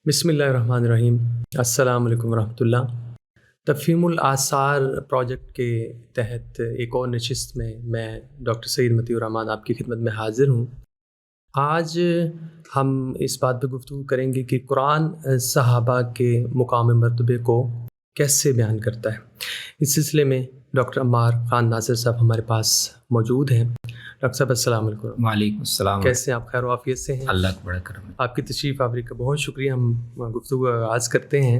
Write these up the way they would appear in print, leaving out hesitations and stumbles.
بسم اللہ الرحمن الرحیم۔ السلام علیکم ورحمۃ اللہ۔ تفہیم الآثار پروجیکٹ کے تحت ایک اور نشست میں ڈاکٹر سعید مطیع الرحمان آپ کی خدمت میں حاضر ہوں۔ آج ہم اس بات پہ گفتگو کریں گے کہ قرآن صحابہ کے مقام مرتبے کو کیسے بیان کرتا ہے۔ اس سلسلے میں ڈاکٹر عمار خان ناصر صاحب ہمارے پاس موجود ہیں۔ ڈاکٹر صاحب السلام علیکم۔ وعلیکم السلام۔ کیسے ہیں آپ؟ خیر و عافیت سے ہیں؟ اللہ کا بڑا کرم ہے۔ آپ کی تشریف آوری کا بہت شکریہ۔ ہم گفتگو کا آغاز کرتے ہیں۔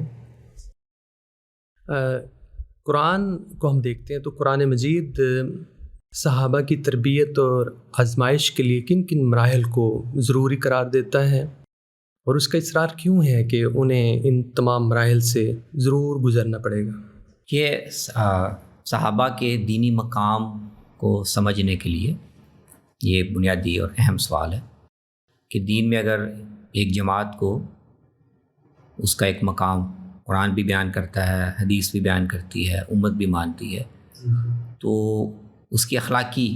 قرآن کو ہم دیکھتے ہیں تو قرآن مجید صحابہ کی تربیت اور آزمائش کے لیے کن کن مراحل کو ضروری قرار دیتا ہے، اور اس کا اصرار کیوں ہے کہ انہیں ان تمام مراحل سے ضرور گزرنا پڑے گا؟ یہ صحابہ کے دینی مقام کو سمجھنے کے لیے یہ بنیادی اور اہم سوال ہے کہ دین میں اگر ایک جماعت کو اس کا ایک مقام قرآن بھی بیان کرتا ہے، حدیث بھی بیان کرتی ہے، امت بھی مانتی ہے، تو اس کی اخلاقی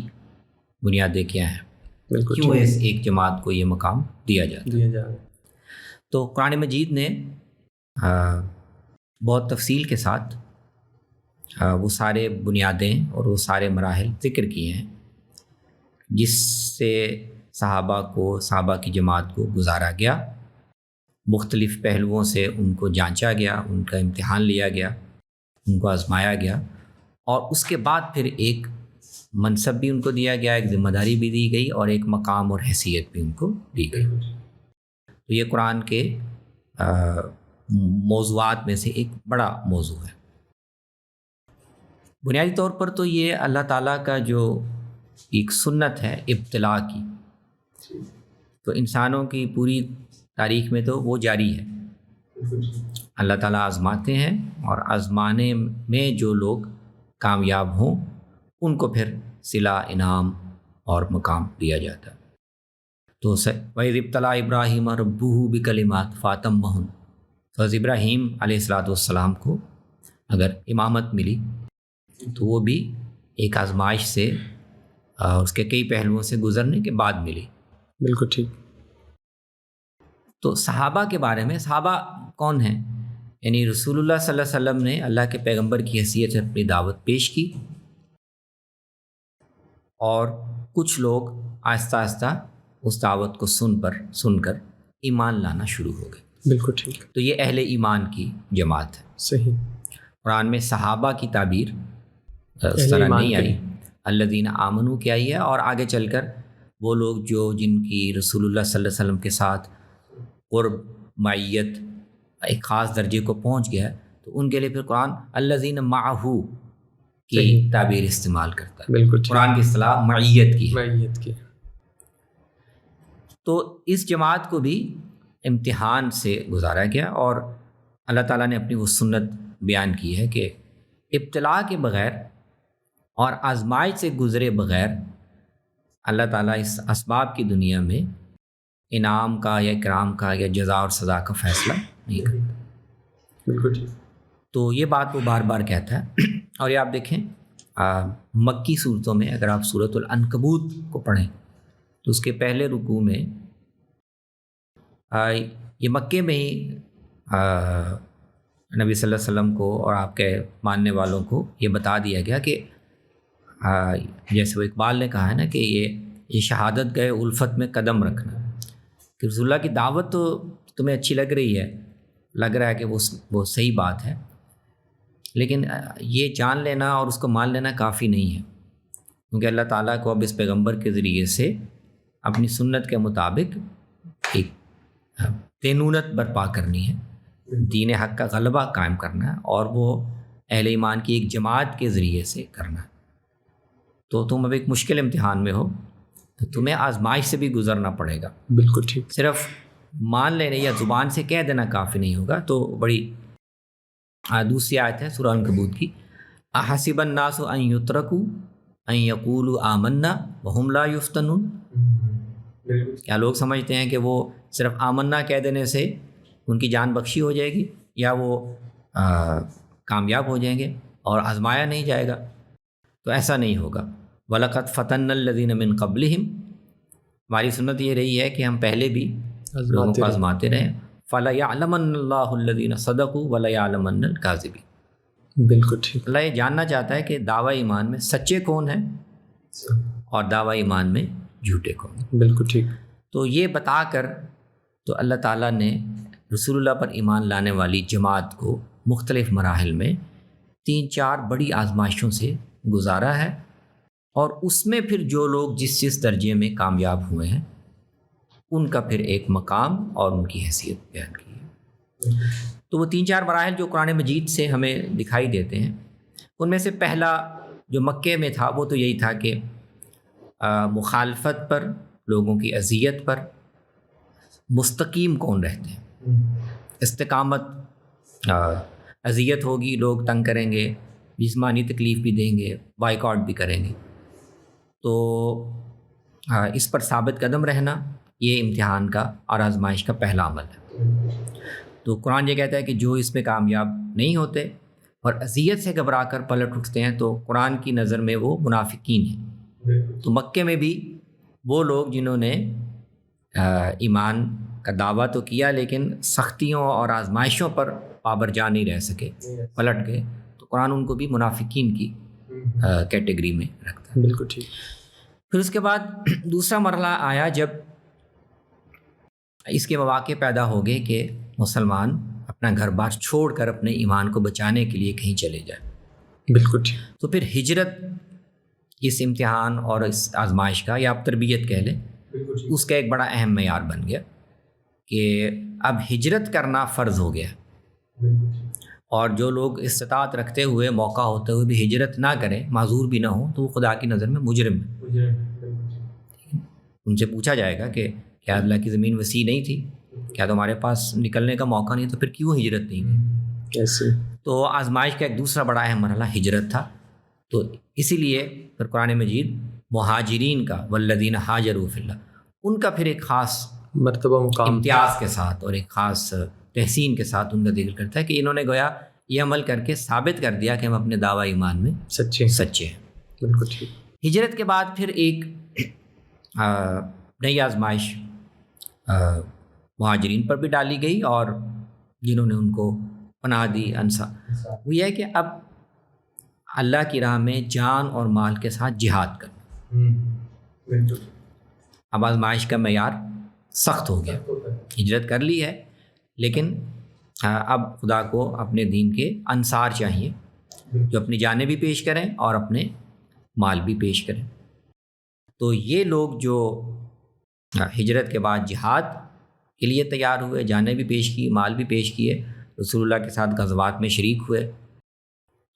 بنیادیں کیا ہیں؟ کیوں اس ایک جماعت کو یہ مقام دیا جاتا ہے؟ تو قرآن مجید نے بہت تفصیل کے ساتھ وہ سارے بنیادیں اور وہ سارے مراحل ذکر کیے ہیں جس سے صحابہ کی جماعت کو گزارا گیا، مختلف پہلوؤں سے ان کو جانچا گیا، ان کا امتحان لیا گیا، ان کو آزمایا گیا، اور اس کے بعد پھر ایک منصب بھی ان کو دیا گیا، ایک ذمہ داری بھی دی گئی، اور ایک مقام اور حیثیت بھی ان کو دی گئی۔ تو یہ قرآن کے موضوعات میں سے ایک بڑا موضوع ہے۔ بنیادی طور پر تو یہ اللہ تعالیٰ کا جو ایک سنت ہے ابتلاء کی، تو انسانوں کی پوری تاریخ میں تو وہ جاری ہے۔ اللہ تعالیٰ آزماتے ہیں، اور آزمانے میں جو لوگ کامیاب ہوں ان کو پھر صلہ، انعام اور مقام دیا جاتا ہے۔ تو وَإِذِ ابْتَلَىٰ إِبْرَاهِيمَ رَبُّهُ بِكَلِمَاتٍ فَأَتَمَّهُنَّ، تو ابراہیم علیہ السلام کو اگر امامت ملی تو وہ بھی ایک آزمائش سے، اس کے کئی پہلوؤں سے گزرنے کے بعد ملی۔ بالکل ٹھیک۔ تو صحابہ کے بارے میں، صحابہ کون ہیں؟ یعنی رسول اللہ صلی اللہ علیہ وسلم نے اللہ کے پیغمبر کی حیثیت سے اپنی دعوت پیش کی، اور کچھ لوگ آہستہ آہستہ اس دعوت کو سن کر ایمان لانا شروع ہو گئے۔ بالکل ٹھیک۔ تو یہ اہل ایمان کی جماعت ہے۔ صحیح۔ قرآن میں صحابہ کی تعبیر اس طرح نہیں آئی، الذین آمنوا کی آئی ہے، اور آگے چل کر وہ لوگ جن کی رسول اللہ صلی اللہ علیہ وسلم کے ساتھ قرب، معیت ایک خاص درجے کو پہنچ گیا ہے، تو ان کے لیے پھر قرآن الذین معہ کی تعبیر استعمال کرتا ہے۔ بالکل ٹھیک۔ قرآن کی اصطلاح معیت کی ہے۔ معیت کی۔ تو اس جماعت کو بھی امتحان سے گزارا گیا، اور اللہ تعالیٰ نے اپنی وہ سنت بیان کی ہے کہ ابتلاء کے بغیر اور آزمائش سے گزرے بغیر اللہ تعالیٰ اس اسباب کی دنیا میں انعام کا یا اکرام کا یا جزا اور سزا کا فیصلہ نہیں کرتا۔ بالکل ٹھیک۔ تو یہ بات وہ بار بار کہتا ہے۔ اور یہ آپ دیکھیں مکی صورتوں میں، اگر آپ سورۃ العنکبوت کو پڑھیں تو اس کے پہلے رکوع میں یہ مکے میں ہی نبی صلی اللہ علیہ وسلم کو اور آپ کے ماننے والوں کو یہ بتا دیا گیا کہ جیسے وہ اقبال نے کہا ہے نا کہ یہ شہادت گئے الفت میں قدم رکھنا، کہ رسول اللہ کی دعوت تو تمہیں اچھی لگ رہی ہے، لگ رہا ہے کہ وہ صحیح بات ہے، لیکن یہ جان لینا اور اس کو مان لینا کافی نہیں ہے، کیونکہ اللہ تعالیٰ کو اب اس پیغمبر کے ذریعے سے اپنی سنت کے مطابق ایک دینونت برپا کرنی ہے، دین حق کا غلبہ قائم کرنا ہے، اور وہ اہل ایمان کی ایک جماعت کے ذریعے سے کرنا ہے۔ تو تم اب ایک مشکل امتحان میں ہو، تو تمہیں آزمائش سے بھی گزرنا پڑے گا۔ بالکل ٹھیک۔ صرف مان لینے یا زبان سے کہہ دینا کافی نہیں ہوگا۔ تو بڑی دوسری آیت ہے سورہ عنکبوت کی، احسب الناس ان یترکوا ان یقولوا آمنا وہم لا یفتنون، کیا لوگ سمجھتے ہیں کہ وہ صرف آمنا کہہ دینے سے ان کی جان بخشی ہو جائے گی، یا وہ کامیاب ہو جائیں گے اور آزمایا نہیں جائے گا؟ تو ایسا نہیں ہوگا۔ وَلَقَدْ فَتَنَّا الَّذِينَ مِن قَبْلِهِمْ، ہماری سنت یہ رہی ہے کہ ہم پہلے بھی لوگوں کو آزماتے رہے، فَلَيَعْلَمَنَّ اللَّهُ الَّذِينَ صَدَقُوا وَلَيَعْلَمَنَّ الْكَاذِبِينَ. بالکل ٹھیک. اللہ یہ جاننا چاہتا ہے کہ دعویٰ ایمان میں سچے کون ہیں اور دعویٰ ایمان میں جھوٹے کون ہیں. بالکل ٹھیک. تو یہ بتا کر تو اللہ تعالیٰ نے رسول اللہ پر ایمان لانے والی جماعت کو مختلف مراحل میں 3-4 بڑی آزمائشوں سے گزارا ہے، اور اس میں پھر جو لوگ جس درجے میں کامیاب ہوئے ہیں ان کا پھر ایک مقام اور ان کی حیثیت بیان کی ہے. تو وہ 3-4 مراحل جو قرآن مجید سے ہمیں دکھائی دیتے ہیں، ان میں سے پہلا جو مکے میں تھا وہ تو یہی تھا کہ مخالفت پر، لوگوں کی اذیت پر مستقیم کون رہتے ہیں. استقامت، اذیت ہوگی، لوگ تنگ کریں گے، جسمانی تکلیف بھی دیں گے، بائیکاٹ بھی کریں گے، تو اس پر ثابت قدم رہنا یہ امتحان کا اور آزمائش کا پہلا عمل ہے. تو قرآن یہ کہتا ہے کہ جو اس میں کامیاب نہیں ہوتے اور اذیت سے گھبرا کر پلٹ اٹھتے ہیں تو قرآن کی نظر میں وہ منافقین ہیں. تو مکے میں بھی وہ لوگ جنہوں نے ایمان کا دعویٰ تو کیا لیکن سختیوں اور آزمائشوں پر پابر جا نہیں رہ سکے، پلٹ گئے، تو قرآن ان کو بھی منافقین کی کیٹیگری میں رکھتا ہے. بالکل ٹھیک. پھر اس کے بعد دوسرا مرحلہ آیا جب اس کے مواقع پیدا ہو گئے کہ مسلمان اپنا گھر بار چھوڑ کر اپنے ایمان کو بچانے کے لیے کہیں چلے جائیں. بالکل ٹھیک. تو پھر ہجرت اس امتحان اور اس آزمائش کا، یا آپ تربیت کہہ لیں، اس کا ایک بڑا اہم معیار بن گیا کہ اب ہجرت کرنا فرض ہو گیا. اور جو لوگ استطاعت رکھتے ہوئے، موقع ہوتے ہوئے بھی ہجرت نہ کریں، معذور بھی نہ ہوں، تو وہ خدا کی نظر میں مجرم ہیں. ان سے پوچھا جائے گا کہ کیا اللہ کی زمین وسیع نہیں تھی؟ کیا تمہارے پاس نکلنے کا موقع نہیں؟ تو پھر کیوں ہجرت نہیں کی؟ ایسے. تو آزمائش کا ایک دوسرا بڑا اہم مرحلہ ہجرت تھا. تو اسی لیے پھر قرآن مجید مہاجرین کا، والذین ہاجروا فی اللہ، ان کا پھر ایک خاص مرتبہ، مقام، امتیاز کے ساتھ اور ایک خاص تحسین کے ساتھ ان کا ذکر کرتا ہے کہ انہوں نے گویا یہ عمل کر کے ثابت کر دیا کہ ہم اپنے دعویٰ ایمان میں سچے ہیں. بالکل ٹھیک. ہجرت کے بعد پھر ایک نئی آزمائش مہاجرین پر بھی ڈالی گئی، اور جنہوں نے ان کو پناہ دی، انصار، وہ یہ ہے کہ اب اللہ کی راہ میں جان اور مال کے ساتھ جہاد کرنا. اب آزمائش کا معیار سخت ہو گیا. ہجرت کر لی ہے لیکن اب خدا کو اپنے دین کے انصار چاہیے جو اپنی جانیں بھی پیش کریں اور اپنے مال بھی پیش کریں. تو یہ لوگ جو ہجرت کے بعد جہاد کے لیے تیار ہوئے، جانیں بھی پیش کی، مال بھی پیش کیے، رسول اللہ کے ساتھ غزوات میں شریک ہوئے،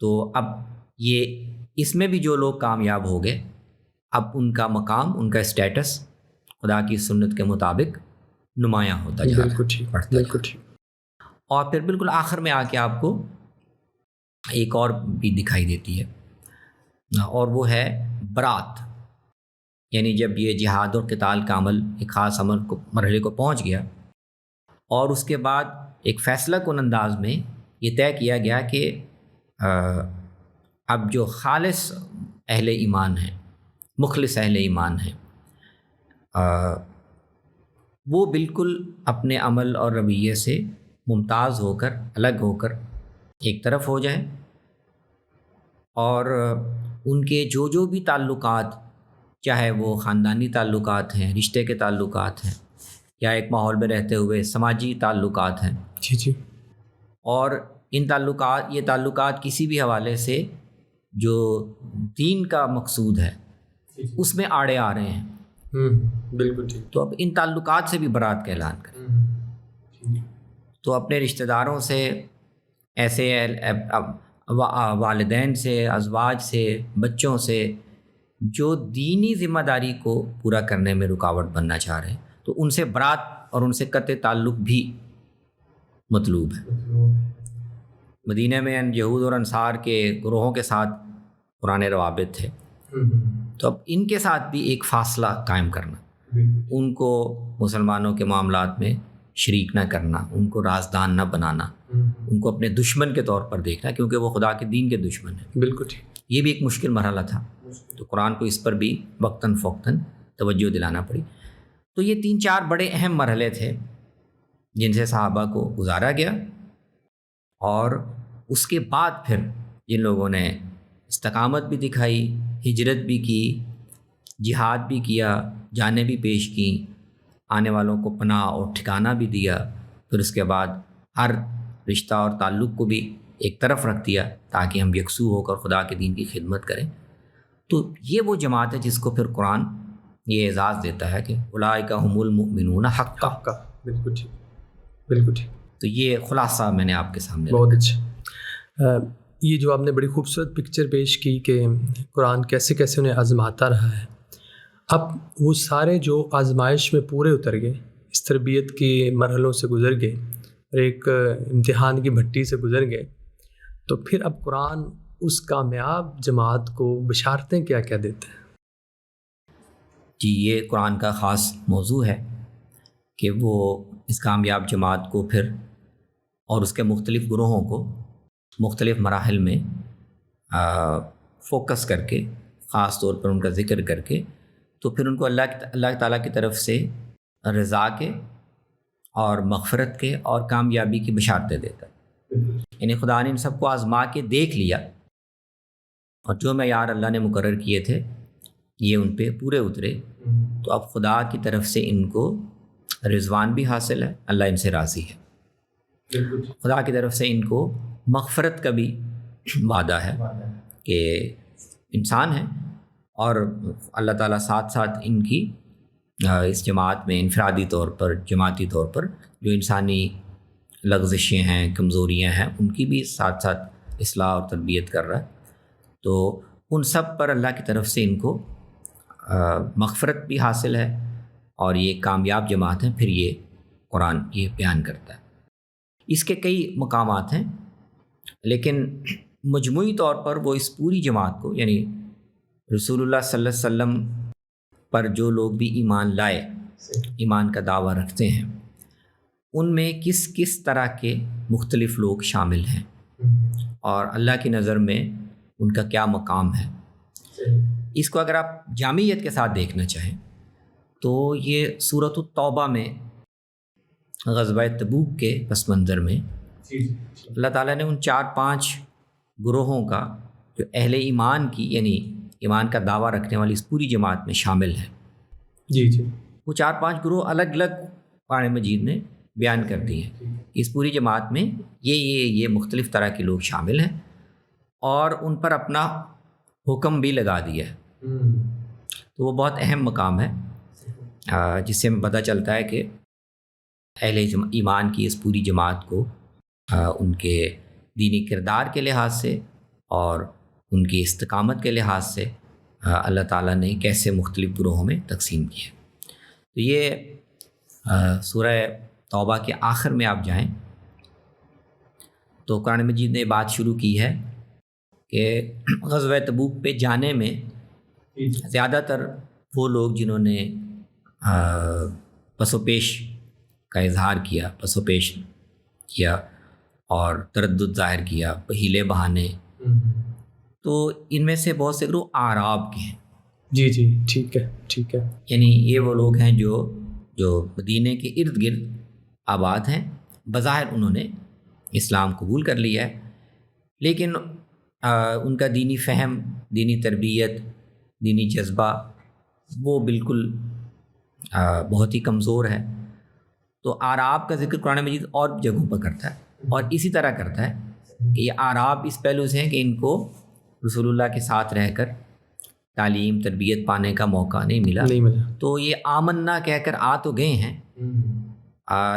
تو اب یہ اس میں بھی جو لوگ کامیاب ہو گئے، اب ان کا مقام، ان کا اسٹیٹس خدا کی سنت کے مطابق نمایاں ہوتا جا رہا ہے. بالکل ٹھیک. بالکل ٹھیک. اور پھر بالکل آخر میں آ کے آپ کو ایک اور بھی دکھائی دیتی ہے، اور وہ ہے برات. یعنی جب یہ جہاد اور قتال کا عمل ایک خاص عمل کو، مرحلے کو پہنچ گیا، اور اس کے بعد ایک فیصلہ کن انداز میں یہ طے کیا گیا کہ اب جو خالص اہل ایمان ہیں، مخلص اہل ایمان ہیں، وہ بالکل اپنے عمل اور رویے سے ممتاز ہو کر، الگ ہو کر ایک طرف ہو جائیں، اور ان کے جو بھی تعلقات، چاہے وہ خاندانی تعلقات ہیں، رشتے کے تعلقات ہیں، یا ایک ماحول میں رہتے ہوئے سماجی تعلقات ہیں، جی، اور ان یہ تعلقات کسی بھی حوالے سے جو دین کا مقصود ہے اس میں آڑے آ رہے ہیں، بالکل ٹھیک، تو اب ان تعلقات سے بھی برات کا اعلان کریں. تو اپنے رشتہ داروں سے، ایسے والدین سے، ازواج سے، بچوں سے جو دینی ذمہ داری کو پورا کرنے میں رکاوٹ بننا چاہ رہے ہیں، تو ان سے برات اور ان سے قطع تعلق بھی مطلوب ہے. مدینہ میں یہود اور انصار کے گروہوں کے ساتھ پرانے روابط تھے، تو اب ان کے ساتھ بھی ایک فاصلہ قائم کرنا، ان کو مسلمانوں کے معاملات میں شریک نہ کرنا، ان کو رازدان نہ بنانا، ان کو اپنے دشمن کے طور پر دیکھنا، کیونکہ وہ خدا کے دین کے دشمن ہیں. بالکل ٹھیک. یہ بھی ایک مشکل مرحلہ تھا، تو قرآن کو اس پر بھی وقتاً فوقتاً توجہ دلانا پڑی. تو یہ 3-4 بڑے اہم مرحلے تھے جن سے صحابہ کو گزارا گیا، اور اس کے بعد پھر جن لوگوں نے استقامت بھی دکھائی، ہجرت بھی کی، جہاد بھی کیا، جانیں بھی پیش کیں، آنے والوں کو پناہ اور ٹھکانہ بھی دیا، پھر اس کے بعد ہر رشتہ اور تعلق کو بھی ایک طرف رکھ دیا تاکہ ہم یکسو ہو کر خدا کے دین کی خدمت کریں۔ تو یہ وہ جماعت ہے جس کو پھر قرآن یہ اعزاز دیتا ہے کہ اولئک هم المؤمنون حقا۔ کا بالکل ٹھیک، بالکل ٹھیک۔ تو یہ خلاصہ میں نے آپ کے سامنے بہت اچھا۔ یہ جو آپ نے بڑی خوبصورت پکچر پیش کی کہ قرآن کیسے کیسے انہیں آزماتا رہا ہے، اب وہ سارے جو آزمائش میں پورے اتر گئے، اس تربیت کی مرحلوں سے گزر گئے اور ایک امتحان کی بھٹی سے گزر گئے، تو پھر اب قرآن اس کامیاب جماعت کو بشارتیں کیا کیا دیتا ہے؟ جی، یہ قرآن کا خاص موضوع ہے کہ وہ اس کامیاب جماعت کو پھر اور اس کے مختلف گروہوں کو مختلف مراحل میں فوکس کر کے، خاص طور پر ان کا ذکر کر کے، تو پھر ان کو اللہ تعالیٰ کی طرف سے رضا کے اور مغفرت کے اور کامیابی کی بشارتیں دیتا ہے۔ یعنی خدا نے ان سب کو آزما کے دیکھ لیا، اور جو معیار اللہ نے مقرر کیے تھے یہ ان پہ پورے اترے، تو اب خدا کی طرف سے ان کو رضوان بھی حاصل ہے، اللہ ان سے راضی ہے۔ خدا کی طرف سے ان کو مغفرت کا بھی وعدہ ہے کہ انسان ہے، اور اللہ تعالیٰ ساتھ ساتھ ان کی اس جماعت میں انفرادی طور پر، جماعتی طور پر جو انسانی لغزشیں ہیں، کمزوریاں ہیں، ان کی بھی ساتھ ساتھ اصلاح اور تربیت کر رہا ہے۔ تو ان سب پر اللہ کی طرف سے ان کو مغفرت بھی حاصل ہے، اور یہ کامیاب جماعت ہے۔ پھر یہ قرآن یہ بیان کرتا ہے۔ اس کے کئی مقامات ہیں، لیکن مجموعی طور پر وہ اس پوری جماعت کو، یعنی رسول اللہ صلی اللہ علیہ وسلم پر جو لوگ بھی ایمان لائے، ایمان کا دعویٰ رکھتے ہیں، ان میں کس کس طرح کے مختلف لوگ شامل ہیں، اور اللہ کی نظر میں ان کا کیا مقام ہے۔ اس کو اگر آپ جامعیت کے ساتھ دیکھنا چاہیں تو یہ سورۃ التوبہ میں غزوہ تبوک کے پس منظر میں اللہ تعالیٰ نے ان 4-5 گروہوں کا جو اہل ایمان کی، یعنی ایمان کا دعویٰ رکھنے والی اس پوری جماعت میں شامل ہیں، وہ 4-5 گروہ الگ الگ قرآن مجید نے بیان کر دی ہیں۔ اس پوری جماعت میں یہ مختلف طرح کے لوگ شامل ہیں، اور ان پر اپنا حکم بھی لگا دیا ہے۔ تو وہ بہت اہم مقام ہے، جس سے ہمیں پتہ چلتا ہے کہ اہل ایمان کی اس پوری جماعت کو ان کے دینی کردار کے لحاظ سے اور ان کی استقامت کے لحاظ سے اللہ تعالیٰ نے کیسے مختلف گروہوں میں تقسیم کیا۔ تو یہ سورہ توبہ کے آخر میں آپ جائیں تو قرآن مجید نے بات شروع کی ہے کہ غزوہ تبوک پہ جانے میں زیادہ تر وہ لوگ جنہوں نے پس و پیش کا اظہار کیا، پس و پیش کیا اور تردد ظاہر کیا، ہیلے بہانے، تو ان میں سے بہت سے گروہ اعراب کے ہیں۔ جی ٹھیک ہے۔ یعنی یہ وہ لوگ ہیں جو مدینے کے ارد گرد آباد ہیں، بظاہر انہوں نے اسلام قبول کر لیا ہے، لیکن ان کا دینی فہم، دینی تربیت، دینی جذبہ وہ بالکل بہت ہی کمزور ہے۔ تو اعراب کا ذکر قرآن مجید اور جگہوں پر کرتا ہے، اور اسی طرح کرتا ہے کہ یہ اعراب اس پہلو سے ہیں کہ ان کو رسول اللہ کے ساتھ رہ کر تعلیم تربیت پانے کا موقع نہیں ملا، تو یہ آمنا کہہ کر آ تو گئے ہیں،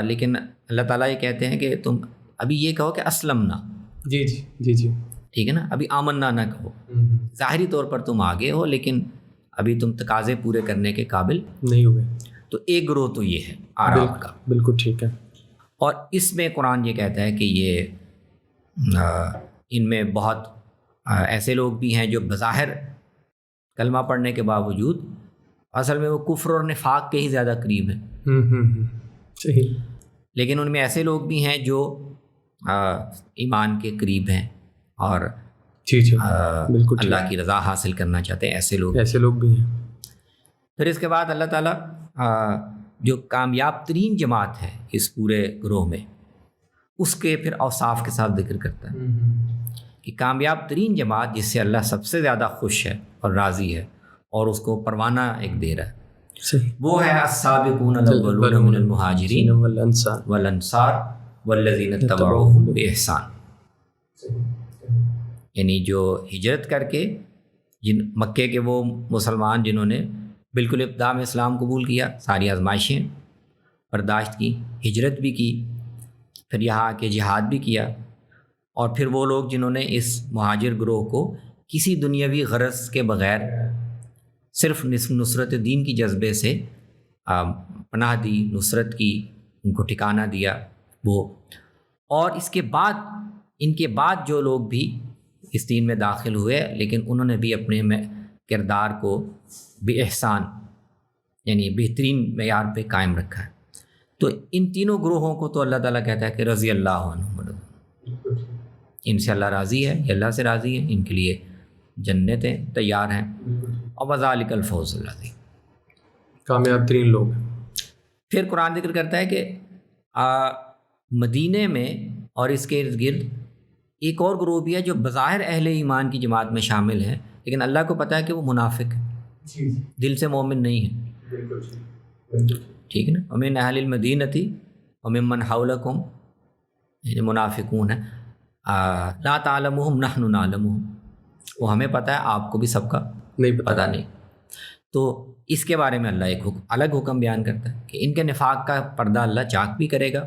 لیکن اللہ تعالیٰ یہ کہتے ہیں کہ تم ابھی یہ کہو کہ اسلمنا، جی ٹھیک ہے نا، ابھی آمنا نہ کہو، ظاہری طور پر تم آگے ہو لیکن ابھی تم تقاضے پورے کرنے کے قابل نہیں ہوئے۔ تو ایک گروہ تو یہ ہے اعراب کا، بالکل ٹھیک ہے۔ اور اس میں قرآن یہ کہتا ہے کہ یہ ان میں بہت ایسے لوگ بھی ہیں جو بظاہر کلمہ پڑھنے کے باوجود اصل میں وہ کفر اور نفاق کے ہی زیادہ قریب ہیں۔ صحیح۔ لیکن ان میں ایسے لوگ بھی ہیں جو ایمان کے قریب ہیں اور بالکل اللہ کی رضا حاصل کرنا چاہتے ہیں، ایسے لوگ بھی ہیں۔ پھر اس کے بعد اللہ تعالیٰ جو کامیاب ترین جماعت ہے اس پورے گروہ میں، اس کے پھر اوصاف کے ساتھ ذکر کرتا ہے کہ کامیاب ترین جماعت جس سے اللہ سب سے زیادہ خوش ہے اور راضی ہے اور اس کو پروانہ ایک دے رہا ہے، وہ ہے السابقون الاولون من المہاجرین والانصار والذین اتبعوہم بإحسان، یعنی جو ہجرت کر کے مکے کے وہ مسلمان جنہوں نے بالکل ابتدا میں اسلام قبول کیا، ساری آزمائشیں برداشت کی، ہجرت بھی کی، پھر یہاں آ کے جہاد بھی کیا، اور پھر وہ لوگ جنہوں نے اس مہاجر گروہ کو کسی دنیاوی غرض کے بغیر صرف نصرت دین کی جذبے سے پناہ دی، نصرت کی، ان کو ٹھکانہ دیا وہ، اور اس کے بعد ان کے بعد جو لوگ بھی اس دین میں داخل ہوئے لیکن انہوں نے بھی اپنے کردار کو بِإِحسان یعنی بہترین معیار پہ قائم رکھا ہے۔ تو ان تینوں گروہوں کو تو اللہ تعالیٰ کہتا ہے کہ رضی اللہ عنہم، ان سے اللہ راضی ہے، یہ اللہ سے راضی ہے، ان کے لیے جنتیں تیار ہیں، اور وذالک الفوز العظیم، کامیاب ترین لوگ۔ پھر قرآن ذکر کرتا ہے کہ مدینے میں اور اس کے ارد گرد ایک اور گروہ بھی ہے جو بظاہر اہل ایمان کی جماعت میں شامل ہے، لیکن اللہ کو پتہ ہے کہ وہ منافق ہے، دل سے مومن نہیں ہے، ٹھیک ہے نا۔ ومن اہل المدینۃ وممن حولکم، یہ منافقون ہیں، لا تعلمہم نحن نعلمہم، وہ ہمیں پتہ ہے، آپ کو بھی سب کا نہیں پتہ نہیں۔ تو اس کے بارے میں اللہ ایک الگ حکم بیان کرتا ہے کہ ان کے نفاق کا پردہ اللہ چاک بھی کرے گا،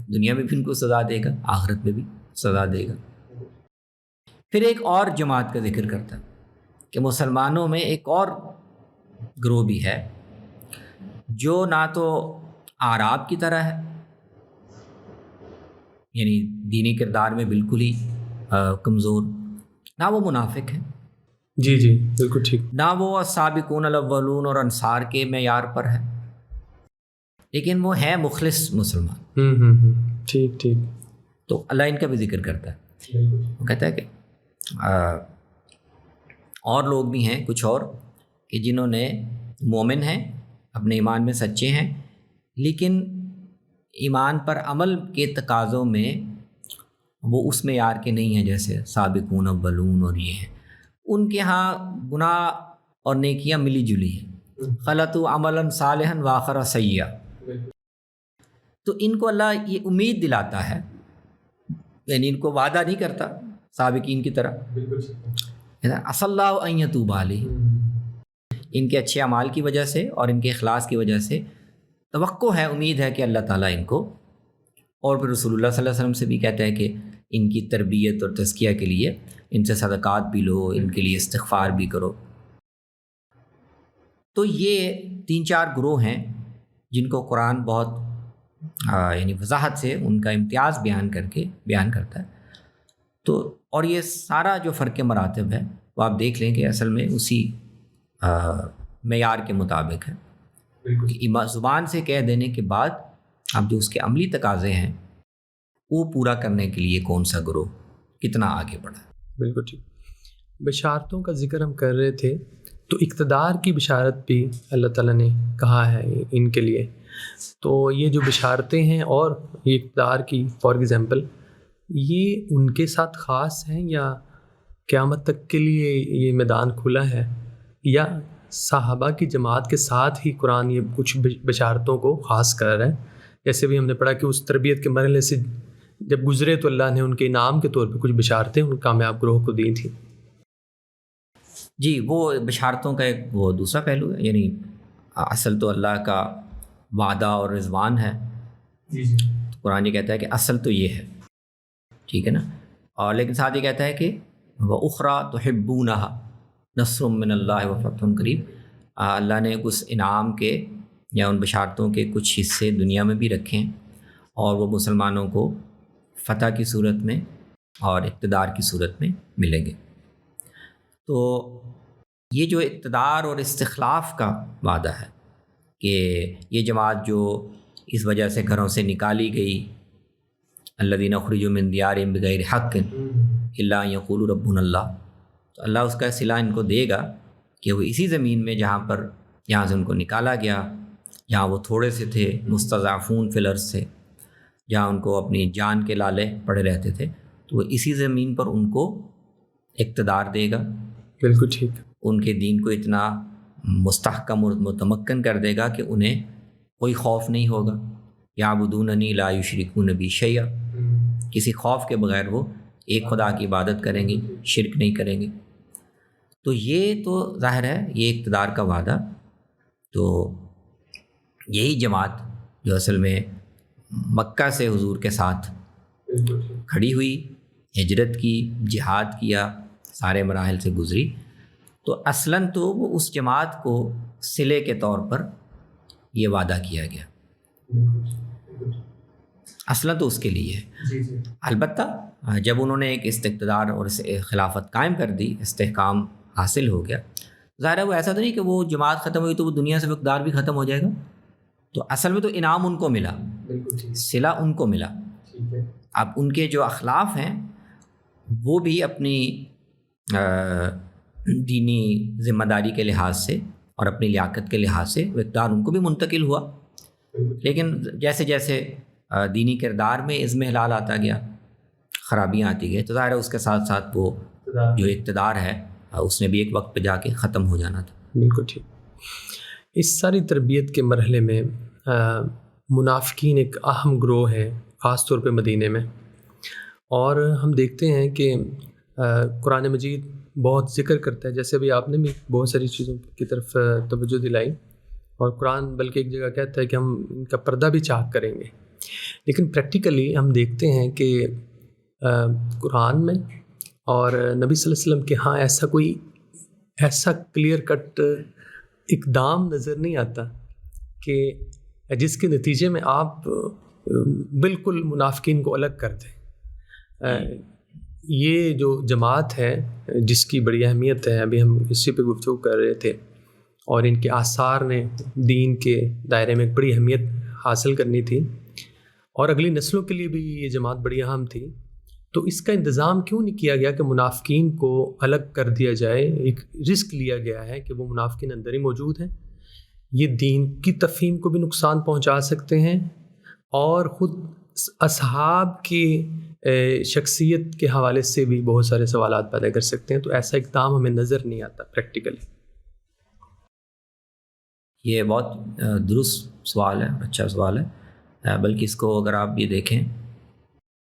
دنیا میں بھی ان کو سزا دے گا، آخرت میں بھی سزا دے گا۔ پھر ایک اور جماعت کا ذکر کرتا ہے کہ مسلمانوں میں ایک اور گروہ بھی ہے جو نہ تو اعراب کی طرح ہے، یعنی دینی کردار میں بالکل ہی کمزور، نہ وہ منافق ہے، جی جی بالکل ٹھیک، نہ وہ سابقون الاولون اور انصار کے معیار پر ہے، لیکن وہ ہے مخلص مسلمان۔ ٹھیک ٹھیک۔ تو اللہ ان کا بھی ذکر کرتا ہے، وہ کہتا ہے کہ اور لوگ بھی ہیں کچھ اور کہ جنہوں نے مومن ہیں، اپنے ایمان میں سچے ہیں، لیکن ایمان پر عمل کے تقاضوں میں وہ اس معیار کے نہیں ہیں جیسے سابقون اولون اور یہ ہیں، ان کے ہاں گناہ اور نیکیاں ملی جلی ہیں، خلطوا عملا صالحا وآخر سیئا، تو ان کو اللہ یہ امید دلاتا ہے، یعنی ان کو وعدہ نہیں کرتا سابقین کی طرح، عسى اللہ ان يتوب علیہم، ان کے اچھے اعمال کی وجہ سے اور ان کے اخلاص کی وجہ سے توقع ہے، امید ہے کہ اللہ تعالیٰ ان کو، اور پھر رسول اللہ صلی اللہ علیہ وسلم سے بھی کہتا ہے کہ ان کی تربیت اور تزکیہ کے لیے ان سے صدقات بھی لو، ان کے لیے استغفار بھی کرو۔ تو یہ 3-4 گروہ ہیں جن کو قرآن بہت یعنی وضاحت سے ان کا امتیاز بیان کرتا ہے۔ تو اور یہ سارا جو فرق مراتب ہے وہ آپ دیکھ لیں کہ اصل میں اسی معیار کے مطابق ہے، زبان سے کہہ دینے کے بعد اب جو اس کے عملی تقاضے ہیں وہ پورا کرنے کے لیے کون سا گروہ کتنا آگے بڑھا۔ بالکل ٹھیک۔ بشارتوں کا ذکر ہم کر رہے تھے، تو اقتدار کی بشارت بھی اللہ تعالیٰ نے کہا ہے ان کے لیے، تو یہ جو بشارتیں ہیں اور یہ اقتدار کی فار ایگزامپل، یہ ان کے ساتھ خاص ہیں یا قیامت تک کے لیے یہ میدان کھلا ہے، یا صحابہ کی جماعت کے ساتھ ہی قرآن یہ کچھ بشارتوں کو خاص کر رہا ہے؟ جیسے بھی ہم نے پڑھا کہ اس تربیت کے مرحلے سے جب گزرے تو اللہ نے ان کے انعام کے طور پہ کچھ بشارتیں ان کامیاب گروہ کو دی تھیں۔ جی، وہ بشارتوں کا ایک وہ دوسرا پہلو ہے، یعنی اصل تو اللہ کا وعدہ اور رضوان ہے، تو قرآن یہ کہتا ہے کہ اصل تو یہ ہے، ٹھیک ہے نا، اور لیکن ساتھ یہ کہتا ہے کہ وَأُخْرَى تُحِبُّونَهَا نصر من اللہ وفتح قریب، اللہ نے اس انعام کے یا ان بشارتوں کے کچھ حصے دنیا میں بھی رکھے ہیں، اور وہ مسلمانوں کو فتح کی صورت میں اور اقتدار کی صورت میں ملیں گے۔ تو یہ جو اقتدار اور استخلاف کا وعدہ ہے کہ یہ جماعت جو اس وجہ سے گھروں سے نکالی گئی، الذین اخرجوا من دیارہم بغیر حق الا ان یقولوا ربنا اللہ، تو اللہ اس کا صلہ ان کو دے گا کہ وہ اسی زمین میں جہاں سے ان کو نکالا گیا، جہاں وہ تھوڑے سے تھے، مستضعفون فی الارض سے، جہاں ان کو اپنی جان کے لالے پڑے رہتے تھے، تو وہ اسی زمین پر ان کو اقتدار دے گا، بالکل ٹھیک، ان کے دین کو اتنا مستحکم اور متمکن کر دے گا کہ انہیں کوئی خوف نہیں ہوگا. یعبدوننی لا یشرکون بی شیئا، کسی خوف کے بغیر وہ ایک خدا کی عبادت کریں گے، شرک نہیں کریں گے. تو یہ تو ظاہر ہے یہ اقتدار کا وعدہ. تو یہی جماعت جو اصل میں مکہ سے حضور کے ساتھ کھڑی ہوئی، ہجرت کی، جہاد کیا، سارے مراحل سے گزری، تو اصلاً تو وہ اس جماعت کو صلے کے طور پر یہ وعدہ کیا گیا، اصلاً تو اس کے لیے ہے. البتہ جب انہوں نے ایک اقتدار اور خلافت قائم کر دی، استحکام حاصل ہو گیا، ظاہر ہے وہ ایسا تو نہیں کہ وہ جماعت ختم ہوئی تو وہ دنیا سے اقتدار بھی ختم ہو جائے گا. تو اصل میں تو انعام ان کو ملا، صلہ ان کو ملا. اب ان کے جو اخلاف ہیں وہ بھی اپنی دینی ذمہ داری کے لحاظ سے اور اپنی لیاقت کے لحاظ سے وہ اقتدار ان کو بھی منتقل ہوا. لیکن جیسے جیسے دینی کردار میں عزم حلال آتا گیا، خرابیاں آتی گئی، تو ظاہر ہے اس کے ساتھ ساتھ وہ جو اقتدار ہے اس نے بھی ایک وقت پہ جا کے ختم ہو جانا تھا. بالکل ٹھیک. اس ساری تربیت کے مرحلے میں منافقین ایک اہم گروہ ہے، خاص طور پہ مدینے میں، اور ہم دیکھتے ہیں کہ قرآن مجید بہت ذکر کرتا ہے، جیسے ابھی آپ نے بھی بہت ساری چیزوں کی طرف توجہ دلائی، اور قرآن بلکہ ایک جگہ کہتا ہے کہ ہم ان کا پردہ بھی چاک کریں گے. لیکن پریکٹیکلی ہم دیکھتے ہیں کہ قرآن میں اور نبی صلی اللہ علیہ وسلم کے ہاں ایسا کلیئر کٹ اقدام نظر نہیں آتا کہ جس کے نتیجے میں آپ بالکل منافقین کو الگ کر دیں. یہ جو جماعت ہے جس کی بڑی اہمیت ہے، ابھی ہم اسی پہ گفتگو کر رہے تھے، اور ان کے آثار نے دین کے دائرے میں ایک بڑی اہمیت حاصل کرنی تھی، اور اگلی نسلوں کے لیے بھی یہ جماعت بڑی اہم تھی. تو اس کا انتظام کیوں نہیں کیا گیا کہ منافقین کو الگ کر دیا جائے؟ ایک رسک لیا گیا ہے کہ وہ منافقین اندر ہی موجود ہیں، یہ دین کی تفہیم کو بھی نقصان پہنچا سکتے ہیں، اور خود اصحاب کی شخصیت کے حوالے سے بھی بہت سارے سوالات پیدا کر سکتے ہیں. تو ایسا اقدام ہمیں نظر نہیں آتا پریکٹیکلی. یہ بہت درست سوال ہے، اچھا سوال ہے. بلکہ اس کو اگر آپ یہ دیکھیں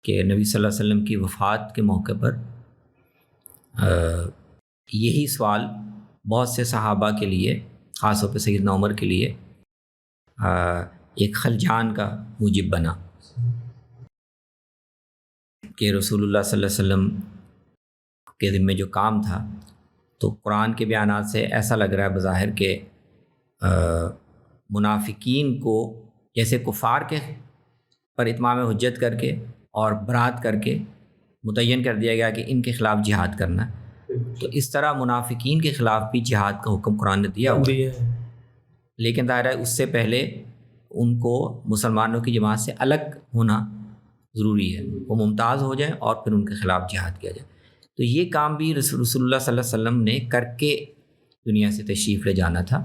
کہ نبی صلی اللہ علیہ وسلم کی وفات کے موقع پر یہی سوال بہت سے صحابہ کے لیے، خاص طور پہ سیدنا عمر کے لیے ایک خلجان کا موجب بنا کہ رسول اللہ صلی اللہ علیہ وسلم کے ذمہ جو کام تھا، تو قرآن کے بیانات سے ایسا لگ رہا ہے بظاہر کہ منافقین کو جیسے کفار کے پر اتمام حجت کر کے اور برات کر کے متعین کر دیا گیا کہ ان کے خلاف جہاد کرنا ہے، تو اس طرح منافقین کے خلاف بھی جہاد کا حکم قرآن نے دیا ہوا ہے. لیکن ظاہر ہے اس سے پہلے ان کو مسلمانوں کی جماعت سے الگ ہونا ضروری ہے، وہ ممتاز ہو جائیں اور پھر ان کے خلاف جہاد کیا جائے. تو یہ کام بھی رسول اللہ صلی اللہ علیہ وسلم نے کر کے دنیا سے تشریف لے جانا تھا.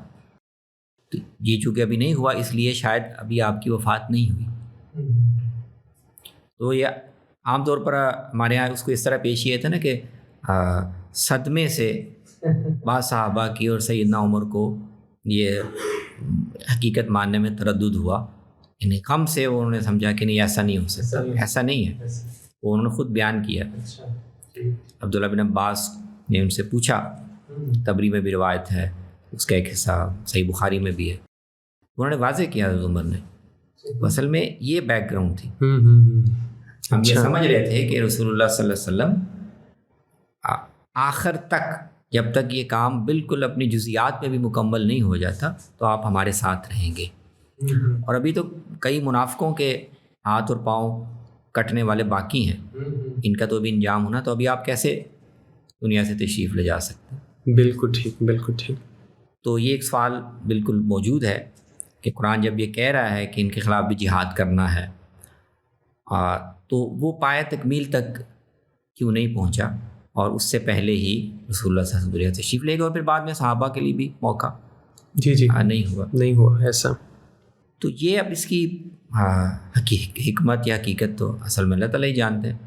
یہ چونکہ ابھی نہیں ہوا، اس لیے شاید ابھی آپ کی وفات نہیں ہوئی. تو یہ عام طور پر ہمارے یہاں اس کو اس طرح پیش کیا تھا نا کہ صدمے سے بعض صحابہ کی اور سیدنا عمر کو یہ حقیقت ماننے میں تردد ہوا. انہیں غم سے انہوں نے سمجھا کہ نہیں ایسا نہیں ہو سکتا، ایسا نہیں ہے. وہ انہوں نے خود بیان کیا. عبداللہ بن عباس نے ان سے پوچھا، تبری میں بھی روایت ہے، اس کا ایک حصہ صحیح بخاری میں بھی ہے. انہوں نے واضح کیا عمر نے، اصل میں یہ بیک گراؤنڈ تھی. ہم یہ سمجھ رہے تھے کہ رسول اللہ صلی اللہ علیہ وسلم آخر تک، جب تک یہ کام بالکل اپنی جزیات میں بھی مکمل نہیں ہو جاتا، تو آپ ہمارے ساتھ رہیں گے. اور ابھی تو کئی منافقوں کے ہاتھ اور پاؤں کٹنے والے باقی ہیں، ان کا تو بھی انجام ہونا. تو ابھی آپ کیسے دنیا سے تشریف لے جا سکتے ہیں؟ بالکل ٹھیک، بالکل ٹھیک. تو یہ ایک سوال بالکل موجود ہے کہ قرآن جب یہ کہہ رہا ہے کہ ان کے خلاف بھی جہاد کرنا ہے، تو وہ پایہ تکمیل تک کیوں نہیں پہنچا، اور اس سے پہلے ہی رسول اللہ صلی اللہ علیہ وسلم دنیا سے تشریف لے گئے، اور پھر بعد میں صحابہ کے لیے بھی موقع جی نہیں ہوا. نہیں ہوا ایسا. تو یہ اب اس کی حکمت یا حقیقت تو اصل میں اللہ تعالیٰ ہی جانتے ہیں.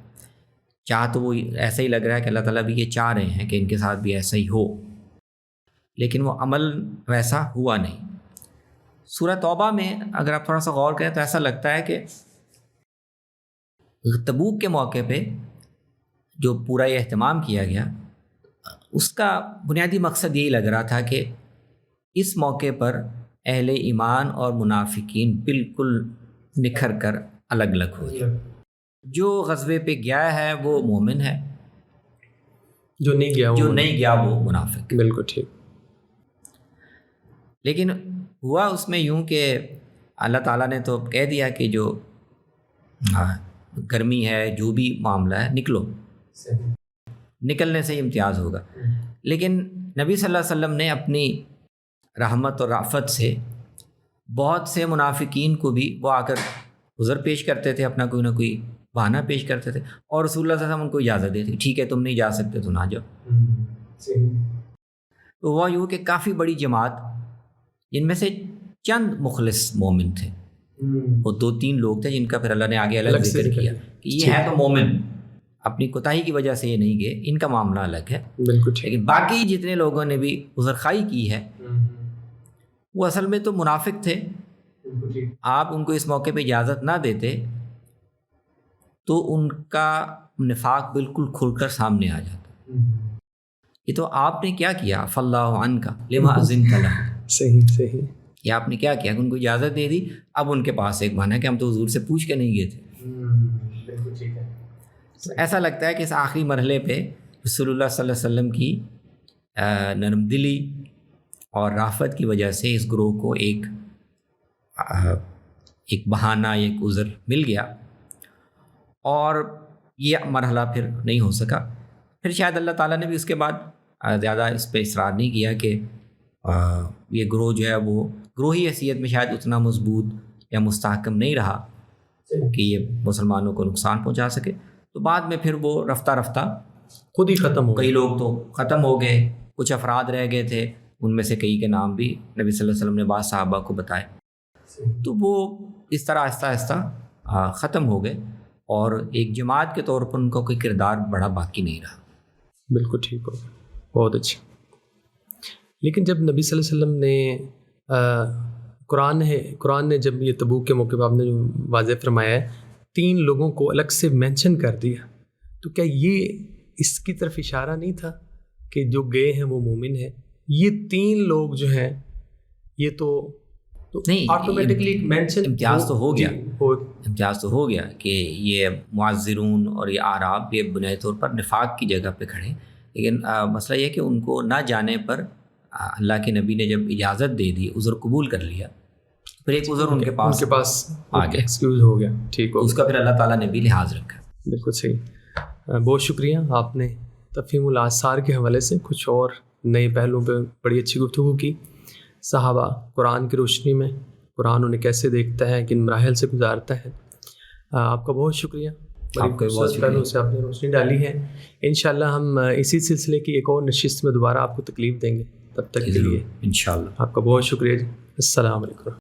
چاہ تو وہ ایسا ہی لگ رہا ہے کہ اللہ تعالیٰ بھی یہ چاہ رہے ہیں کہ ان کے ساتھ بھی ایسا ہی ہو، لیکن وہ عمل ویسا ہوا نہیں. سورہ توبہ میں اگر آپ تھوڑا سا غور کریں تو ایسا لگتا ہے کہ تبوک کے موقع پہ جو پورا یہ اہتمام کیا گیا، اس کا بنیادی مقصد یہی لگ رہا تھا کہ اس موقع پر اہل ایمان اور منافقین بالکل نکھر کر الگ الگ ہو جائے. جو غزوے پہ گیا ہے وہ مومن ہے، جو نہیں گیا وہ منافق. بالکل ٹھیک. لیکن ہوا اس میں یوں کہ اللہ تعالیٰ نے تو کہہ دیا کہ جو گرمی ہے، جو بھی معاملہ ہے، نکلو، نکلنے سے ہی امتیاز ہوگا. لیکن نبی صلی اللہ علیہ وسلم نے اپنی رحمت اور رافت سے بہت سے منافقین کو بھی وہ آ کر عذر پیش کرتے تھے، اپنا کوئی نہ کوئی بہانہ پیش کرتے تھے، اور رسول اللہ صلی اللہ علیہ وسلم ان کو اجازت دیتے، ٹھیک ہے تم نہیں جا سکتے تو نہ جاؤ. تو وہ یوں کہ کافی بڑی جماعت، جن میں سے چند مخلص مومن تھے، وہ 2-3 لوگ تھے جن کا پھر اللہ نے آگے الگ ذکر کیا کہ یہ ہے تو مومن، اپنی کوتاہی کی وجہ سے یہ نہیں گئے، ان کا معاملہ الگ ہے. لیکن باقی جتنے لوگوں نے بھی عذرخوائی کی ہے وہ اصل میں تو منافق تھے. آپ ان کو اس موقع پہ اجازت نہ دیتے تو ان کا نفاق بالکل کھل کر سامنے آ جاتا. یہ تو آپ نے کیا کیا، فاللہ عنک لما اذنت لهم. صحیح. یہ آپ نے کیا کیا کہ ان کو اجازت دے دی. اب ان کے پاس ایک بہانہ ہے کہ ہم تو حضور سے پوچھ کے نہیں گئے تھے. بالکل ٹھیک ہے. تو ایسا لگتا ہے کہ اس آخری مرحلے پہ رسول اللہ صلی اللہ علیہ وسلم کی نرم دلی اور رافت کی وجہ سے اس گروہ کو ایک بہانہ، ایک عذر مل گیا، اور یہ مرحلہ پھر نہیں ہو سکا. پھر شاید اللہ تعالیٰ نے بھی اس کے بعد زیادہ اس پہ اصرار نہیں کیا کہ یہ گروہ جو ہے وہ گروہی حیثیت میں شاید اتنا مضبوط یا مستحکم نہیں رہا کہ یہ مسلمانوں کو نقصان پہنچا سکے. تو بعد میں پھر وہ رفتہ رفتہ خود ہی ختم ہو گئے. کئی لوگ تو ختم ہو گئے، کچھ افراد رہ گئے تھے، ان میں سے کئی کے نام بھی نبی صلی اللہ علیہ وسلم نے بعض صحابہ کو بتائے. تو وہ اس طرح آہستہ آہستہ ختم ہو گئے، اور ایک جماعت کے طور پر ان کا کوئی کردار بڑا باقی نہیں رہا. بالکل ٹھیک ہو گیا، بہت اچھا. لیکن جب نبی صلی اللہ علیہ وسلم نے قرآن نے جب یہ تبوک کے موقع پر آپ نے جو واضح فرمایا ہے 3 لوگوں کو الگ سے مینشن کر دیا، تو کیا یہ اس کی طرف اشارہ نہیں تھا کہ جو گئے ہیں وہ مومن ہیں؟ یہ 3 لوگ جو ہیں یہ تو نہیں، آٹومیٹکلی مینشن امتیاز تو ہو گیا کہ یہ معذرون اور یہ اعراب یہ بنیادی طور پر نفاق کی جگہ پہ کھڑے. لیکن مسئلہ یہ کہ ان کو نہ جانے پر اللہ کے نبی نے جب اجازت دے دی، عذر قبول کر لیا، پھر ایک عذر ان کے پاس آ گیا، ایکسکیوز ہو گیا. ٹھیک ہو، اس کا پھر اللہ تعالیٰ نے بھی لحاظ رکھا. بالکل صحیح. بہت شکریہ، آپ نے تفہیم الآثار کے حوالے سے کچھ اور نئے پہلوؤں پہ بڑی اچھی گفتگو کی. صحابہ قرآن کی روشنی میں قرآن انہیں کیسے دیکھتا ہے، کن مراحل سے گزارتا ہے. آپ کا بہت شکریہ، آپ کا بہت شکریہ. پہلوؤں سے آپ نے روشنی ڈالی ہے. انشاءاللہ ہم اسی سلسلے کی ایک اور نشست میں دوبارہ آپ کو تکلیف دیں گے. تب تک کے لیے انشاءاللہ آپ کا بہت شکریہ. السلام علیکم.